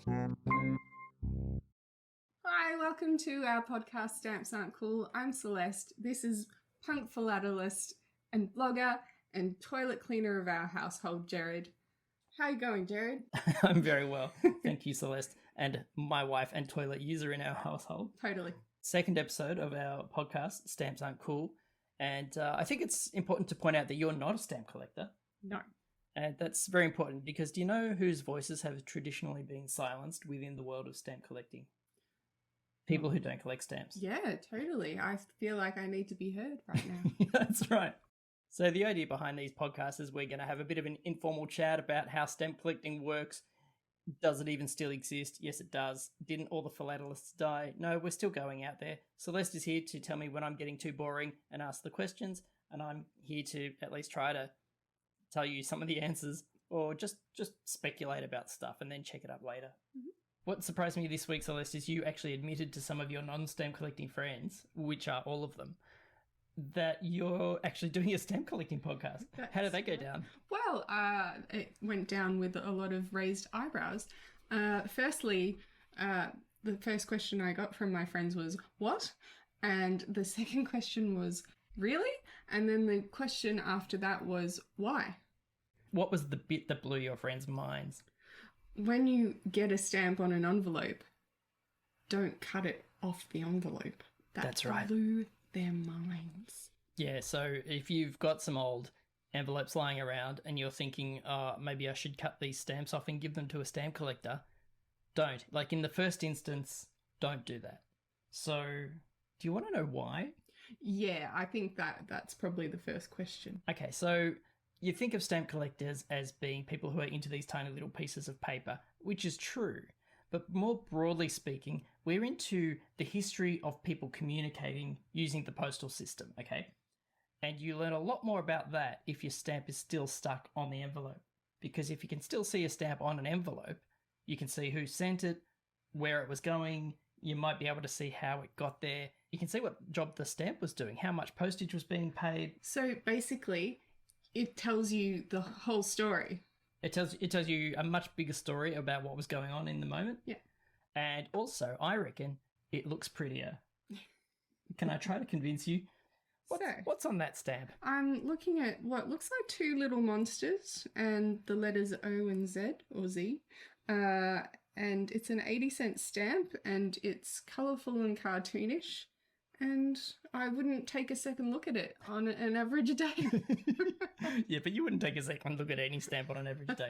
Hi, welcome to our podcast, Stamps Aren't Cool. I'm Celeste. This is punk Philatelist and blogger and toilet cleaner of our household, Gerard. How you going, Gerard? I'm very well. Thank you, Celeste, and my wife and toilet user in our household. Totally. Second episode of our podcast, Stamps Aren't Cool. And I think it's important to point out that you're not a stamp collector. No. And that's very important because do you know whose voices have traditionally been silenced within the world of stamp collecting? People who don't collect stamps. Yeah, totally. I feel like I need to be heard right now. That's right. So the idea behind these podcasts is we're going to have a bit of an informal chat about how stamp collecting works. Does it even still exist? Yes, it does. Didn't all the philatelists die? No, we're still going out there. Celeste is here to tell me when I'm getting too boring and ask the questions, and I'm here to at least try to tell you some of the answers or just speculate about stuff and then check it up later. Mm-hmm. What surprised me this week, Celeste, is you actually admitted to some of your non-stamp collecting friends, which are all of them, that you're actually doing a stamp collecting podcast. How did that go down? Well, it went down with a lot of raised eyebrows. Firstly, the first question I got from my friends was, what? And the second question was, really? And then the question after that was, why? What was the bit that blew your friends' minds? When you get a stamp on an envelope, don't cut it off the envelope. That's right. Blew their minds. Yeah, so if you've got some old envelopes lying around and you're thinking, maybe I should cut these stamps off and give them to a stamp collector, don't. Like in the first instance, don't do that. So, do you want to know why? Yeah, I think that's probably the first question. Okay, so you think of stamp collectors as being people who are into these tiny little pieces of paper, which is true. But more broadly speaking, we're into the history of people communicating using the postal system, okay? And you learn a lot more about that if your stamp is still stuck on the envelope. Because if you can still see a stamp on an envelope, you can see who sent it, where it was going, you might be able to see how it got there. You can see what job the stamp was doing, how much postage was being paid. So basically, it tells you the whole story. It tells you a much bigger story about what was going on in the moment. Yeah. And also, I reckon it looks prettier. Can I try to convince you? What's on that stamp? I'm looking at what looks like two little monsters and the letters O and Z, or Z. And it's an 80-cent stamp and it's colourful and cartoonish. And I wouldn't take a second look at it on an average day. Yeah, but you wouldn't take a second look at any stamp on an average day.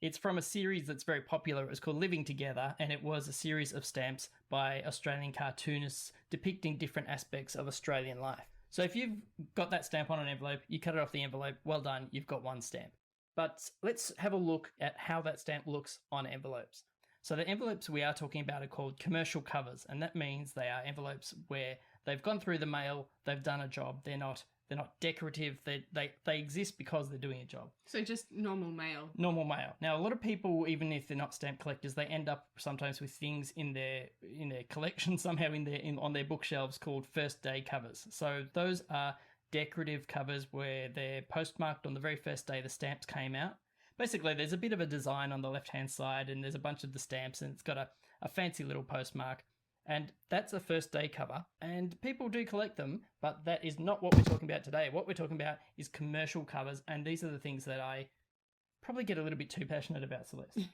It's from a series that's very popular. It was called Living Together, and it was a series of stamps by Australian cartoonists depicting different aspects of Australian life. So if you've got that stamp on an envelope, you cut it off the envelope, well done, you've got one stamp. But let's have a look at how that stamp looks on envelopes. So the envelopes we are talking about are called commercial covers, and that means they are envelopes where they've gone through the mail, they've done a job, they're not decorative, they exist because they're doing a job. So just normal mail. Normal mail. Now, a lot of people, even if they're not stamp collectors, they end up sometimes with things in their collection, somehow on their bookshelves called first day covers. So those are decorative covers where they're postmarked on the very first day the stamps came out. Basically, there's a bit of a design on the left-hand side and there's a bunch of the stamps and it's got a fancy little postmark. And that's a first day cover. And people do collect them, but that is not what we're talking about today. What we're talking about is commercial covers, and these are the things that I probably get a little bit too passionate about, Celeste.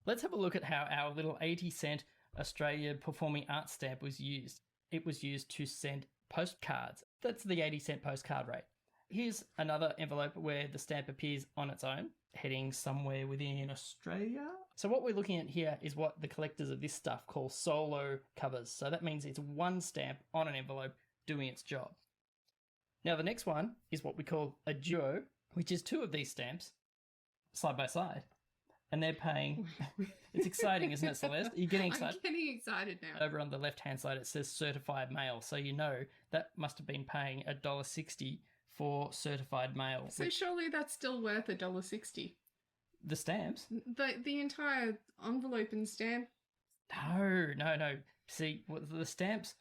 Let's have a look at how our little 80-cent Australia Performing Arts stamp was used. It was used to send postcards. That's the 80-cent postcard rate. Here's another envelope where the stamp appears on its own, heading somewhere within Australia. So what we're looking at here is what the collectors of this stuff call solo covers. So that means it's one stamp on an envelope doing its job. Now the next one is what we call a duo, which is two of these stamps side by side. And they're paying... It's exciting, isn't it, Celeste? Are you getting excited? I'm getting excited now. Over on the left-hand side it says certified mail. So you know that must have been paying $1.60 for certified mail. So surely that's still worth $1.60. The stamps? The entire envelope and stamp? No. See, the stamps...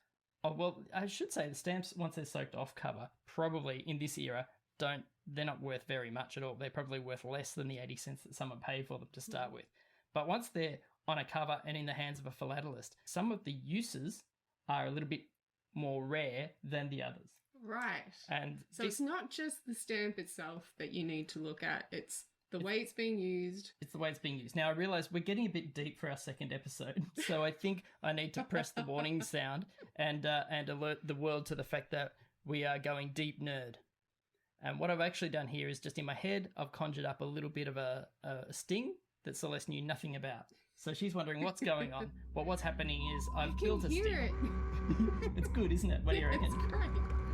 Oh, well, I should say the stamps, once they're soaked off cover, probably in this era, they're not worth very much at all. They're probably worth less than the 80 cents that someone paid for them to start with. But once they're on a cover and in the hands of a philatelist. Some of the uses are a little bit more rare than the others. Right. And so it's not just the stamp itself that you need to look at, it's the way it's being used. It's the way it's being used. Now, I realise we're getting a bit deep for our second episode, so I think I need to press the warning sound and alert the world to the fact that we are going deep nerd. And what I've actually done here is just in my head, I've conjured up a little bit of a sting that Celeste knew nothing about. So she's wondering what's going on. Well, what's happening is I've built a sting. Hear it. It's good, isn't it? What do you reckon? It's great.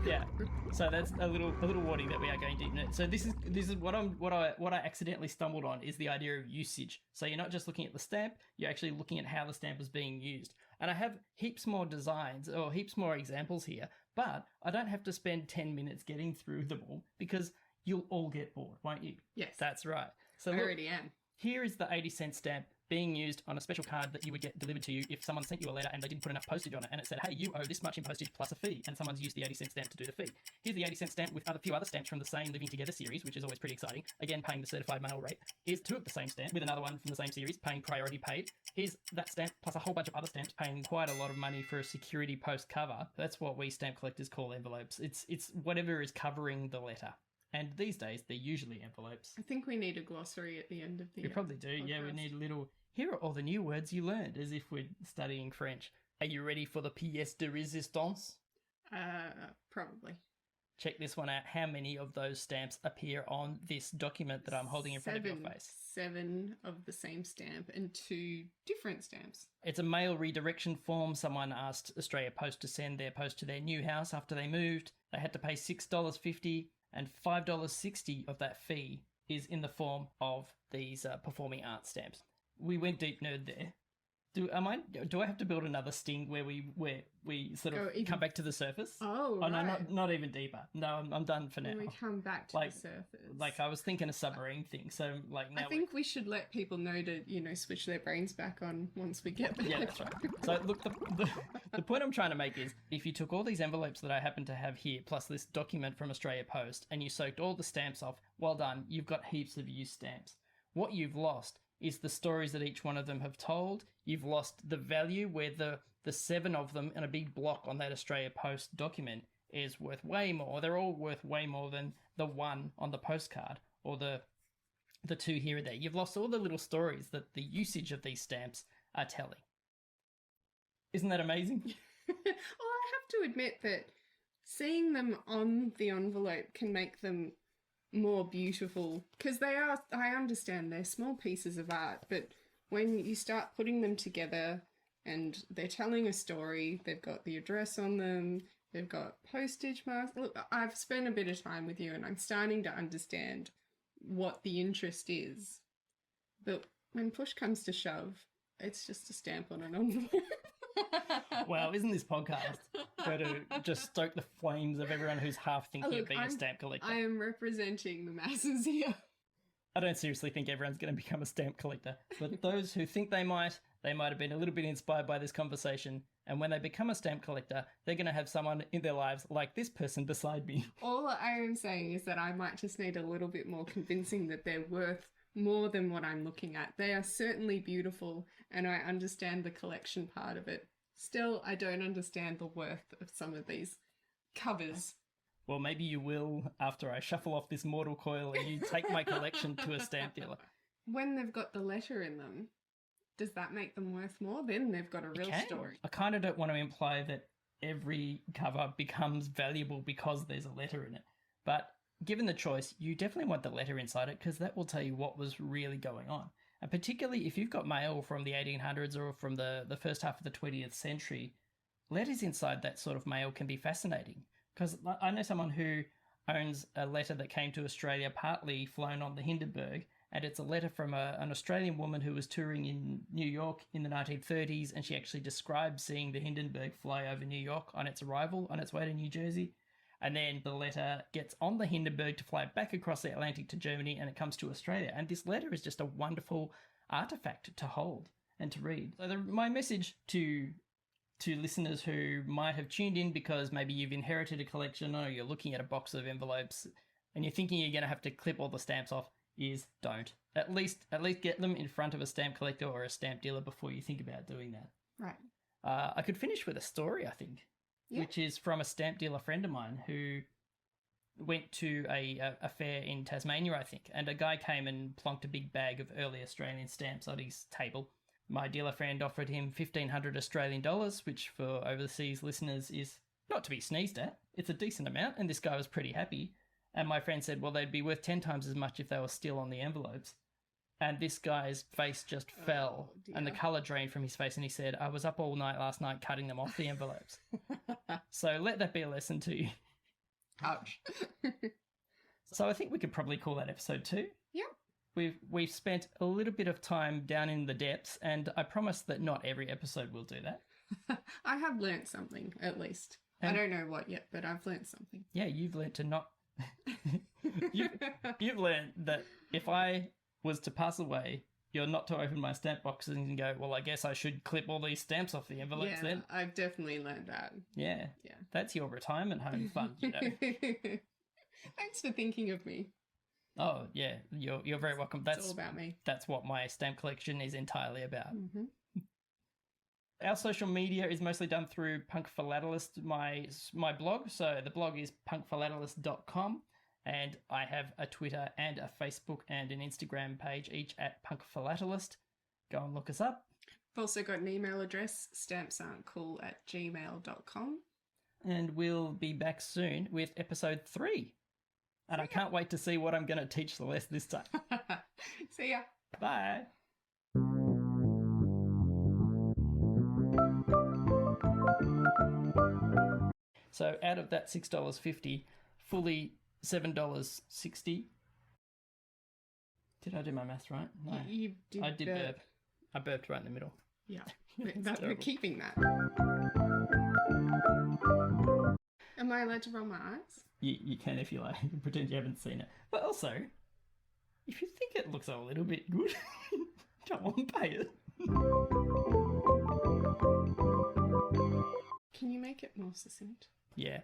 Yeah. So that's a little warning that we are going deep nerd. So this is what I accidentally stumbled on is the idea of usage. So you're not just looking at the stamp, you're actually looking at how the stamp is being used. And I have heaps more designs or heaps more examples here, but I don't have to spend 10 minutes getting through them all because you'll all get bored, won't you? Yes. That's right. So I look, already am. here is the 80-cent stamp being used on a special card that you would get delivered to you if someone sent you a letter and they didn't put enough postage on it and it said, hey, you owe this much in postage plus a fee, and someone's used the 80-cent stamp to do the fee. Here's the 80-cent stamp with a few other stamps from the same Living Together series, which is always pretty exciting. Again, paying the certified mail rate. Here's two of the same stamp with another one from the same series, paying priority paid. Here's that stamp plus a whole bunch of other stamps paying quite a lot of money for a security post cover. That's what we stamp collectors call envelopes. It's whatever is covering the letter. And these days, they're usually envelopes. I think we need a glossary at the end of the We probably do, podcast. yeah. We need a little... Here are all the new words you learned, as if we're studying French. Are you ready for the pièce de résistance? Probably. Check this one out. How many of those stamps appear on this document that I'm holding in front of your face? 7 of the same stamp and 2 different stamps. It's a mail redirection form. Someone asked Australia Post to send their post to their new house after they moved. They had to pay $6.50, and $5.60 of that fee is in the form of these performing arts stamps. We went deep nerd there. Do I have to build another sting where we sort of come back to the surface? Oh, no, right. not even deeper. No, I'm done for now. When we come back to the surface. Like I was thinking a submarine thing. So like now I think we should let people know to switch their brains back on once we get there. Yeah, that's right. So look, the point I'm trying to make is if you took all these envelopes that I happen to have here, plus this document from Australia Post, and you soaked all the stamps off, well done. You've got heaps of used stamps. What you've lost is the stories that each one of them have told. You've lost the value where the 7 of them in a big block on that Australia Post document is worth way more. They're all worth way more than the 1 on the postcard or the 2 here and there. You've lost all the little stories that the usage of these stamps are telling. Isn't that amazing? Well, I have to admit that seeing them on the envelope can make them more beautiful, because I understand they're small pieces of art, but when you start putting them together and they're telling a story, they've got the address on them, they've got postage marks. Look, I've spent a bit of time with you and I'm starting to understand what the interest is, but when push comes to shove, it's just a stamp on an envelope. Well, isn't this podcast going to just stoke the flames of everyone who's half thinking of being a stamp collector? I am representing the masses here. I don't seriously think everyone's going to become a stamp collector, but those who think they might have been a little bit inspired by this conversation, and when they become a stamp collector, they're going to have someone in their lives like this person beside me. All I am saying is that I might just need a little bit more convincing that they're worth more than what I'm looking at. They are certainly beautiful, and I understand the collection part of it. Still, I don't understand the worth of some of these covers. Well, maybe you will after I shuffle off this mortal coil and you take my collection to a stamp dealer. When they've got the letter in them, does that make them worth more? Then they've got a real story. I kind of don't want to imply that every cover becomes valuable because there's a letter in it. But given the choice, you definitely want the letter inside it because that will tell you what was really going on. And particularly if you've got mail from the 1800s or from the first half of the 20th century, letters inside that sort of mail can be fascinating. Because I know someone who owns a letter that came to Australia partly flown on the Hindenburg, and it's a letter from an Australian woman who was touring in New York in the 1930s, and she actually described seeing the Hindenburg fly over New York on its arrival, on its way to New Jersey. And then the letter gets on the Hindenburg to fly back across the Atlantic to Germany, and it comes to Australia. And this letter is just a wonderful artifact to hold and to read. So my message to listeners who might have tuned in because maybe you've inherited a collection or you're looking at a box of envelopes and you're thinking you're going to have to clip all the stamps off is don't. At least get them in front of a stamp collector or a stamp dealer before you think about doing that. Right. I could finish with a story, I think, which is from a stamp dealer friend of mine who went to a fair in Tasmania, I think, and a guy came and plonked a big bag of early Australian stamps on his table. My dealer friend offered him 1,500 Australian dollars, which for overseas listeners is not to be sneezed at. It's a decent amount, and this guy was pretty happy. And my friend said, well, they'd be worth 10 times as much if they were still on the envelopes. And this guy's face just fell, and the colour drained from his face, and he said, I was up all night last night cutting them off the envelopes. So let that be a lesson to you. Ouch. So I think we could probably call that episode 2. Yep. We've spent a little bit of time down in the depths, and I promise that not every episode will do that. I have learnt something, at least. I don't know what yet, but I've learnt something. Yeah, you've learnt to not... you've learnt that if I was to pass away, you're not to open my stamp boxes and go, well, I guess I should clip all these stamps off the envelopes then. I've definitely learned that. Yeah. That's your retirement home fund, you know. Thanks for thinking of me. Oh, yeah, you're very welcome. It's all about me. That's what my stamp collection is entirely about. Mm-hmm. Our social media is mostly done through Punk Philatelist, my blog. So the blog is punkphilatelist.com, and I have a Twitter and a Facebook and an Instagram page, each at Punk Philatelist. Go and look us up. I've also got an email address, stampsaren'tcool@gmail.com. And we'll be back soon with episode 3. And I can't wait to see what I'm going to teach Celeste this time. See ya. Bye. So out of that $6.50, fully $7.60. Did I do my maths right? No. You did. I did burp. I burped right in the middle. Yeah. We're keeping that. Am I allowed to roll my eyes? You can if you like. Pretend you haven't seen it. But also, if you think it looks a little bit good, come on, pay it. Can you make it more succinct? Yeah.